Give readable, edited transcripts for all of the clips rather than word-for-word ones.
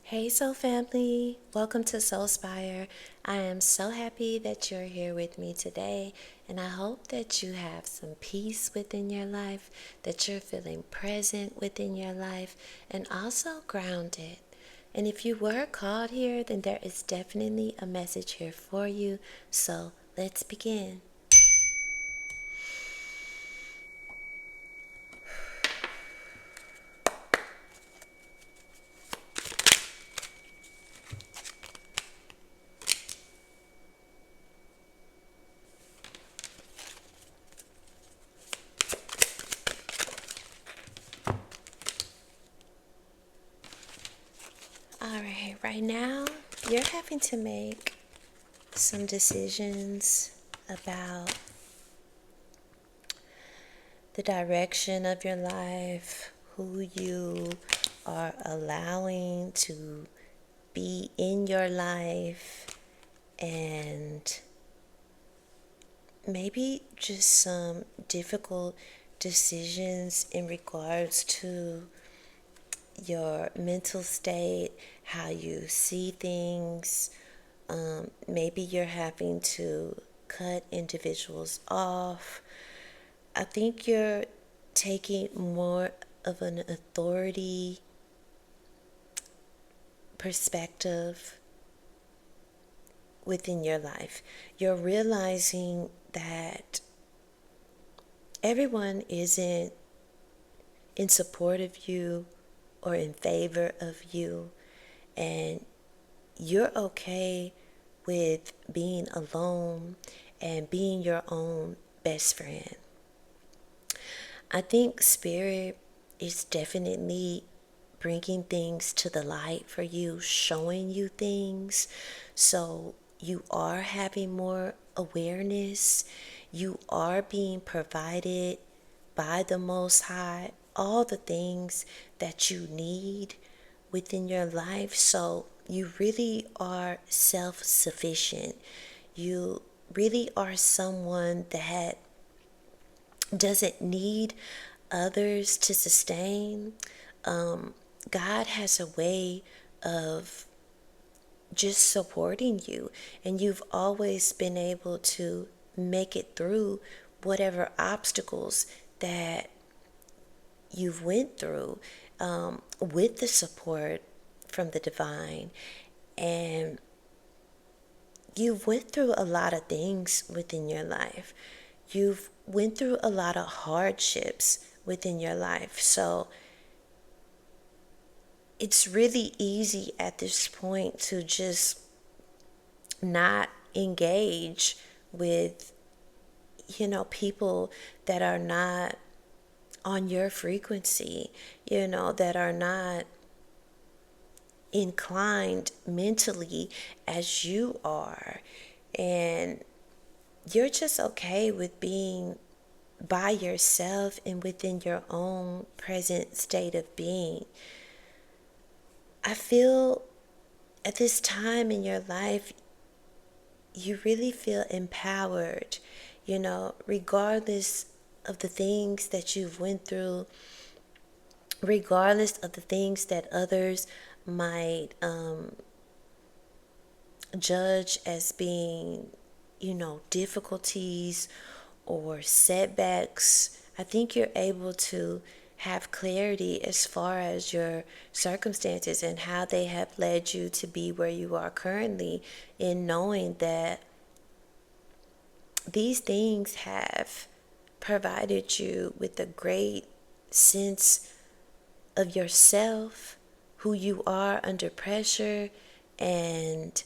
Hey Soul Family, welcome to Soulspire. I am so happy that you're here with me today, and I hope that you have some peace within your life, that you're feeling present within your life, and also grounded. And if you were called here, then there is definitely a message here for you. So let's begin. All right now, you're having to make some decisions about the direction of your life, who you are allowing to be in your life, and maybe just some difficult decisions in regards to your mental state, how you see things. Maybe you're having to cut individuals off. I think you're taking more of an authority perspective within your life. You're realizing that everyone isn't in support of you or in favor of you, and you're okay with being alone and being your own best friend. I think Spirit is definitely bringing things to the light for you, showing you things. So you are having more awareness. You are being provided by the Most High all the things that you need within your life. So you really are self-sufficient. You really are someone that doesn't need others to sustain. God has a way of just supporting you, and you've always been able to make it through whatever obstacles that you've went through, with the support from the divine. And you've went through a lot of things within your life. You've went through a lot of hardships within your life. So it's really easy at this point to just not engage with, people that are not on your frequency, that are not inclined mentally as you are. And you're just okay with being by yourself and within your own present state of being. I feel at this time in your life, you really feel empowered, regardless of the things that you've went through, regardless of the things that others might judge as being, difficulties or setbacks. I think you're able to have clarity as far as your circumstances and how they have led you to be where you are currently, in knowing that these things have provided you with a great sense of yourself, who you are under pressure, and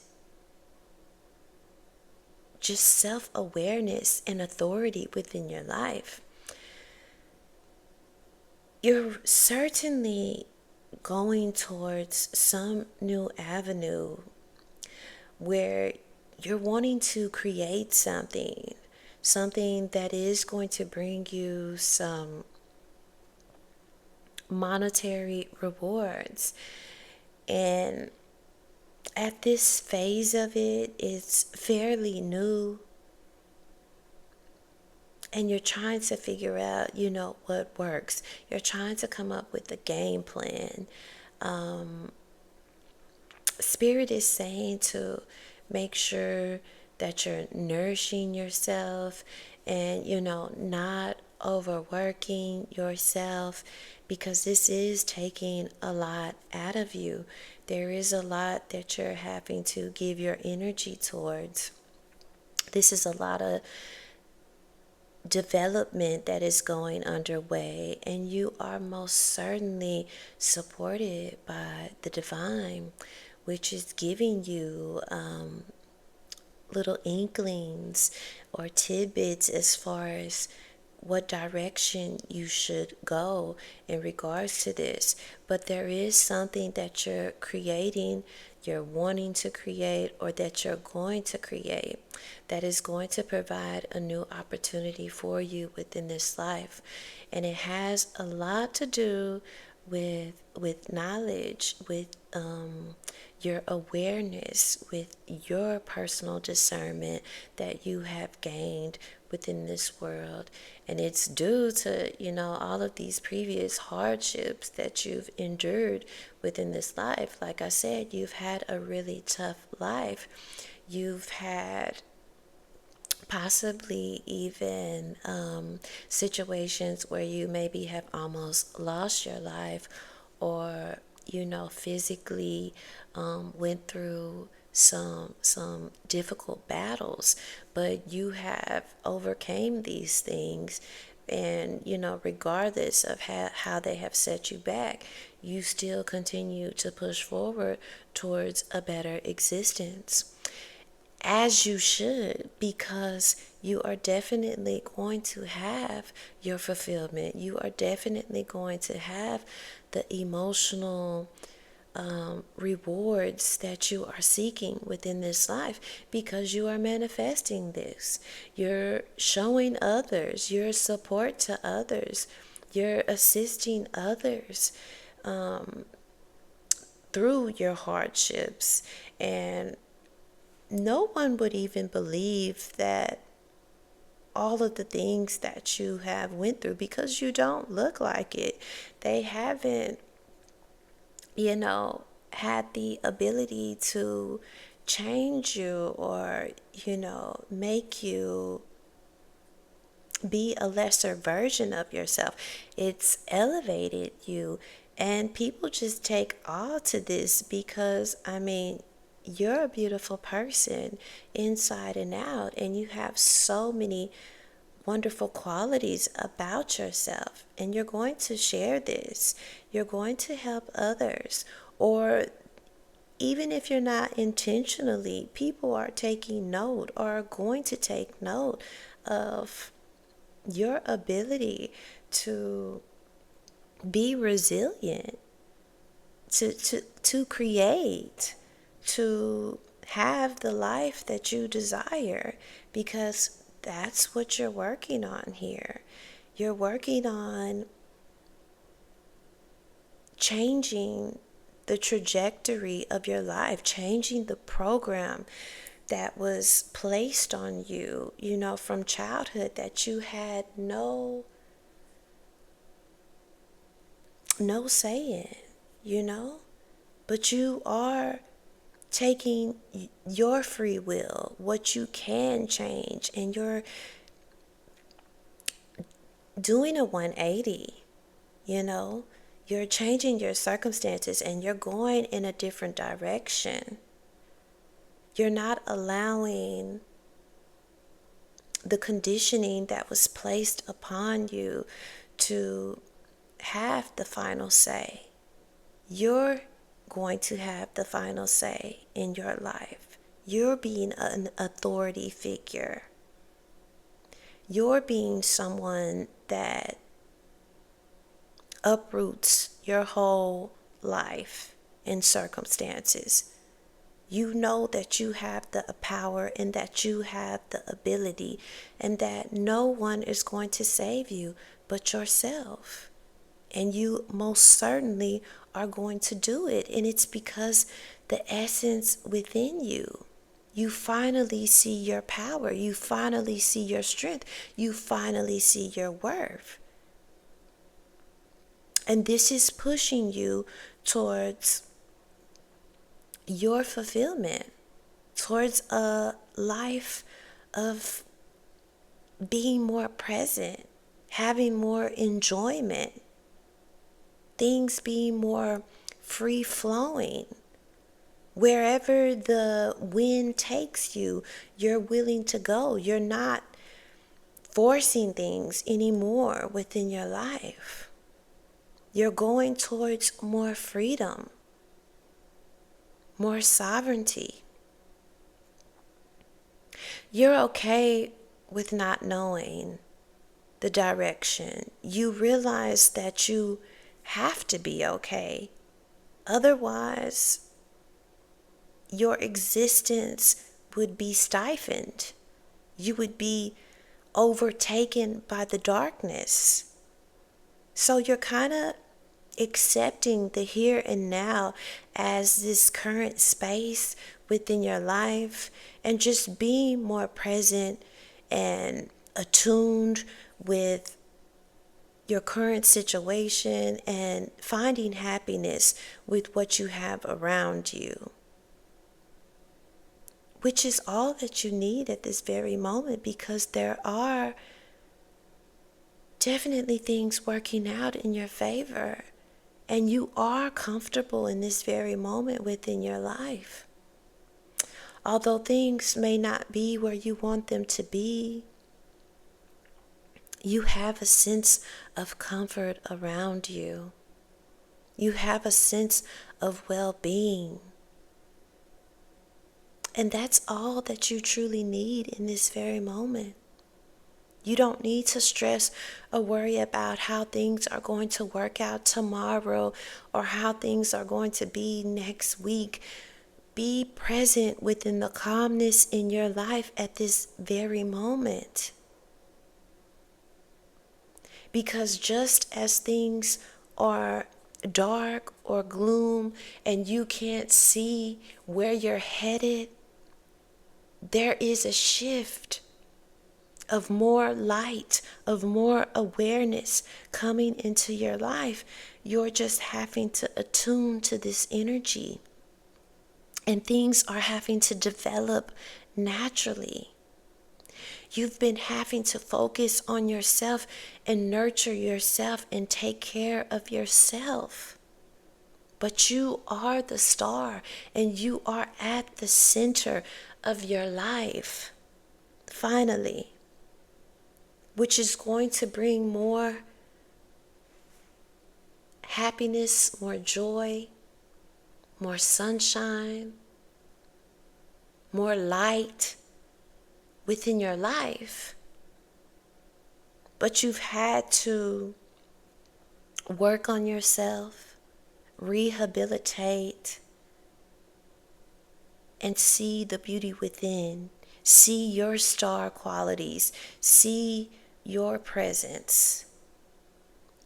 just self-awareness and authority within your life. You're certainly going towards some new avenue where you're wanting to create something that is going to bring you some monetary rewards. And at this phase of it, it's fairly new, and you're trying to figure out, what works. You're trying to come up with a game plan. Spirit is saying to make sure that you're nourishing yourself and, not overworking yourself, because this is taking a lot out of you. There is a lot that you're having to give your energy towards. This is a lot of development that is going underway, and you are most certainly supported by the divine, which is giving you little inklings or tidbits as far as what direction you should go in regards to this. But there is something that you're creating, you're wanting to create, or that you're going to create that is going to provide a new opportunity for you within this life. And it has a lot to do with knowledge, with your awareness, with your personal discernment that you have gained within this world. And it's due to, all of these previous hardships that you've endured within this life. Like I said, you've had a really tough life. You've had possibly even situations where you maybe have almost lost your life, or physically went through some difficult battles, but you have overcame these things. And regardless of how they have set you back, you still continue to push forward towards a better existence, as you should, because you are definitely going to have your fulfillment. You are definitely going to have the emotional rewards that you are seeking within this life, because you are manifesting this. You're showing others your support to others. You're assisting others through your hardships. And no one would even believe that all of the things that you have went through, because you don't look like it. They haven't, had the ability to change you, or, make you be a lesser version of yourself. It's elevated you. And people just take awe to this, because, you're a beautiful person inside and out, and you have so many wonderful qualities about yourself. And you're going to share this. You're going to help others. Or even if you're not intentionally, people are taking note, or are going to take note of your ability to be resilient, to create, to have the life that you desire, because that's what you're working on here. You're working on changing the trajectory of your life, changing the program that was placed on you, from childhood, that you had no say in, but you are taking your free will, what you can change, and you're doing a 180, you're changing your circumstances, and you're going in a different direction. You're not allowing the conditioning that was placed upon you to have the final say. You're going to have the final say in your life. You're being an authority figure. You're being someone that uproots your whole life and circumstances. You know that you have the power, and that you have the ability, and that no one is going to save you but yourself. And you most certainly are going to do it. And it's because the essence within you. You finally see your power. You finally see your strength. You finally see your worth. And this is pushing you towards your fulfillment, towards a life of being more present, having more enjoyment, things being more free flowing. Wherever the wind takes you, you're willing to go. You're not forcing things anymore within your life. You're going towards more freedom, more sovereignty. You're okay with not knowing the direction. You realize that you have to be okay. Otherwise, your existence would be stifled. You would be overtaken by the darkness. So you're kind of accepting the here and now as this current space within your life, and just being more present and attuned with your current situation and finding happiness with what you have around you, which is all that you need at this very moment, because there are definitely things working out in your favor, and you are comfortable in this very moment within your life. Although things may not be where you want them to be, you have a sense of comfort around you. You have a sense of well-being. And that's all that you truly need in this very moment. You don't need to stress or worry about how things are going to work out tomorrow or how things are going to be next week. Be present within the calmness in your life at this very moment. Because just as things are dark or gloom and you can't see where you're headed, there is a shift of more light, of more awareness coming into your life. You're just having to attune to this energy, and things are having to develop naturally. You've been having to focus on yourself and nurture yourself and take care of yourself. But you are the star, and you are at the center of your life, finally, which is going to bring more happiness, more joy, more sunshine, more light within your life. But you've had to work on yourself, rehabilitate, and see the beauty within. See your star qualities. See your presence.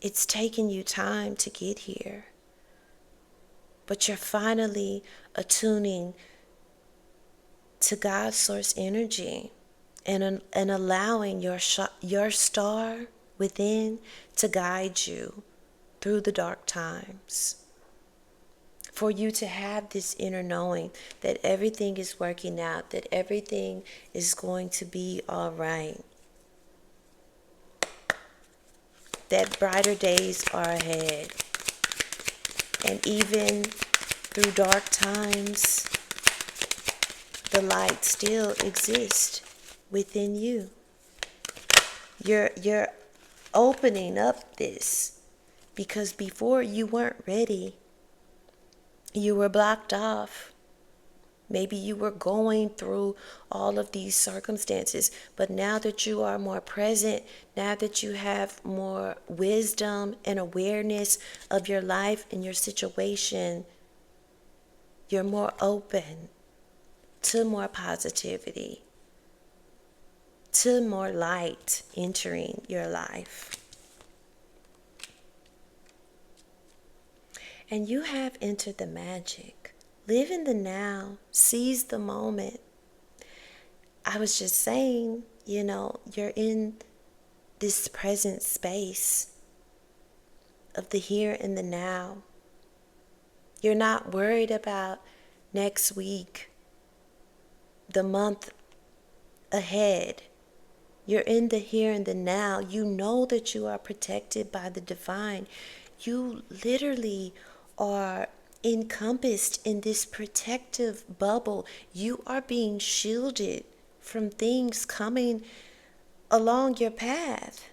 It's taken you time to get here, but you're finally attuning to God's source energy and allowing your star within to guide you through the dark times. For you to have this inner knowing that everything is working out, that everything is going to be all right, that brighter days are ahead. And even through dark times, the light still exists within you. You're opening up this, because before you weren't ready. You were blocked off. Maybe you were going through all of these circumstances, but now that you are more present, now that you have more wisdom and awareness of your life and your situation, you're more open to more positivity, to more light entering your life. And you have entered the magic. Live in the now. Seize the moment. I was just saying, you're in this present space of the here and the now. You're not worried about next week, the month ahead. You're in the here and the now. You know that you are protected by the divine. You literally are encompassed in this protective bubble. You are being shielded from things coming along your path.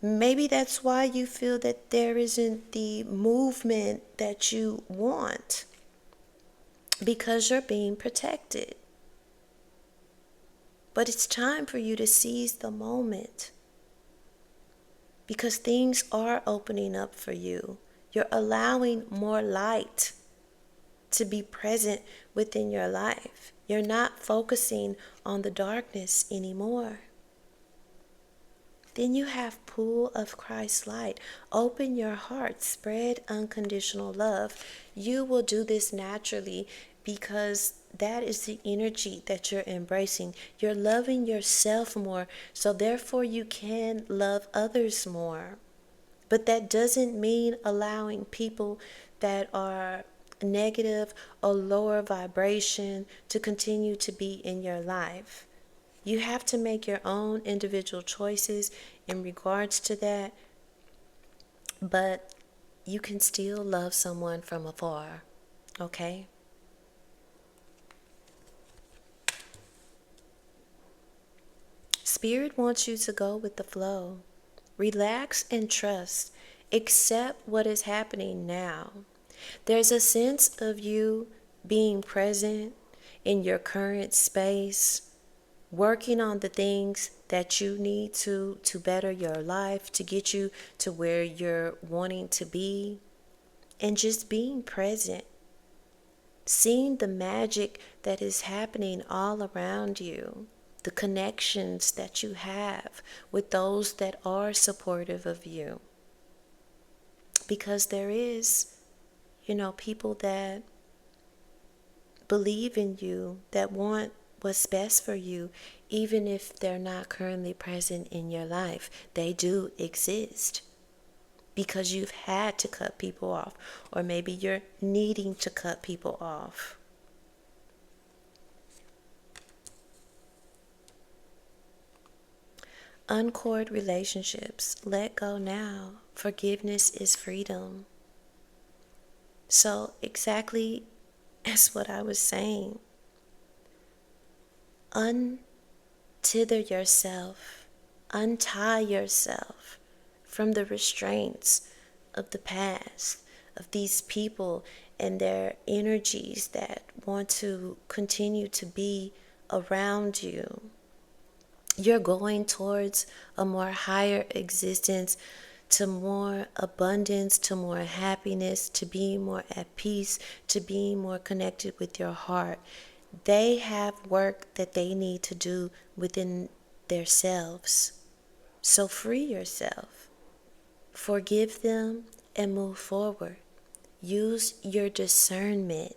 Maybe that's why you feel that there isn't the movement that you want, because you're being protected. But it's time for you to seize the moment, because things are opening up for you. You're allowing more light to be present within your life. You're not focusing on the darkness anymore. Then you have pool of Christ's light. Open your heart, spread unconditional love. You will do this naturally because that is the energy that you're embracing. You're loving yourself more, so therefore you can love others more. But that doesn't mean allowing people that are negative or lower vibration to continue to be in your life. You have to make your own individual choices in regards to that, but you can still love someone from afar, okay? Spirit wants you to go with the flow. Relax and trust. Accept what is happening now. There's a sense of you being present in your current space, working on the things that you need to better your life, to get you to where you're wanting to be, and just being present, seeing the magic that is happening all around you, the connections that you have with those that are supportive of you. Because there is, people that believe in you, that want what's best for you, even if they're not currently present in your life. They do exist because you've had to cut people off, or maybe you're needing to cut people off. Uncored relationships, let go now. Forgiveness is freedom. So exactly as what I was saying, untether yourself, untie yourself from the restraints of the past, of these people and their energies that want to continue to be around you. You're going towards a more higher existence, to more abundance, to more happiness, to being more at peace, to being more connected with your heart. They have work that they need to do within themselves. So free yourself, forgive them, and move forward. Use your discernment.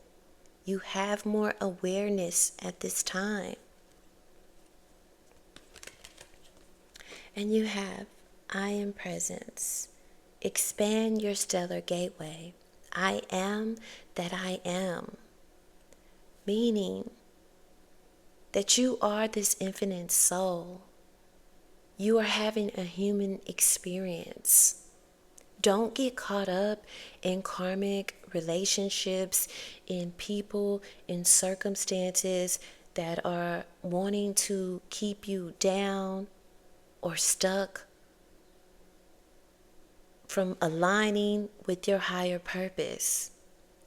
You have more awareness at this time. And you have I am presence. Expand your stellar gateway. I am that I am. Meaning that you are this infinite soul. You are having a human experience. Don't get caught up in karmic relationships, in people, in circumstances that are wanting to keep you down or stuck from aligning with your higher purpose.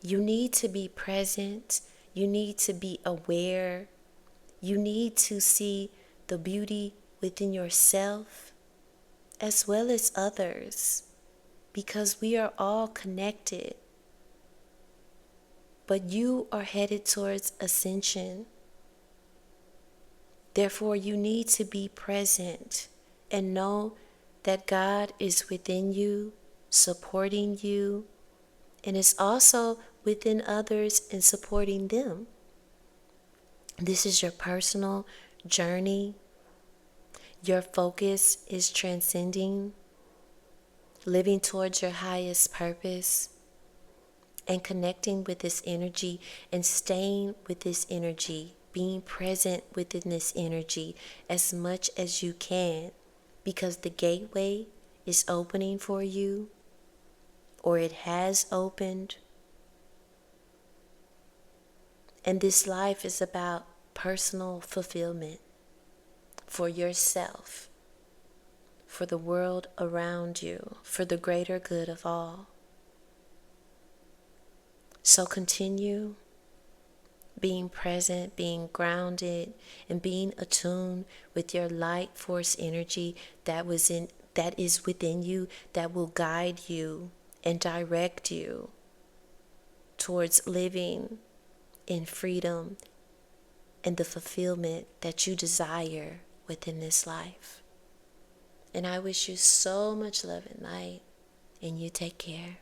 You need to be present. You need to be aware. You need to see the beauty within yourself as well as others, because we are all connected. But you are headed towards ascension. Therefore, you need to be present and know that God is within you, supporting you, and is also within others and supporting them. This is your personal journey. Your focus is transcending, living towards your highest purpose. and connecting with this energy and staying with this energy, being present within this energy as much as you can, because the gateway is opening for you, or it has opened. And this life is about personal fulfillment for yourself, for the world around you, for the greater good of all. So continue being present, being grounded, and being attuned with your light force energy that is within you, that will guide you and direct you towards living in freedom and the fulfillment that you desire within this life. And I wish you so much love and light, and you take care.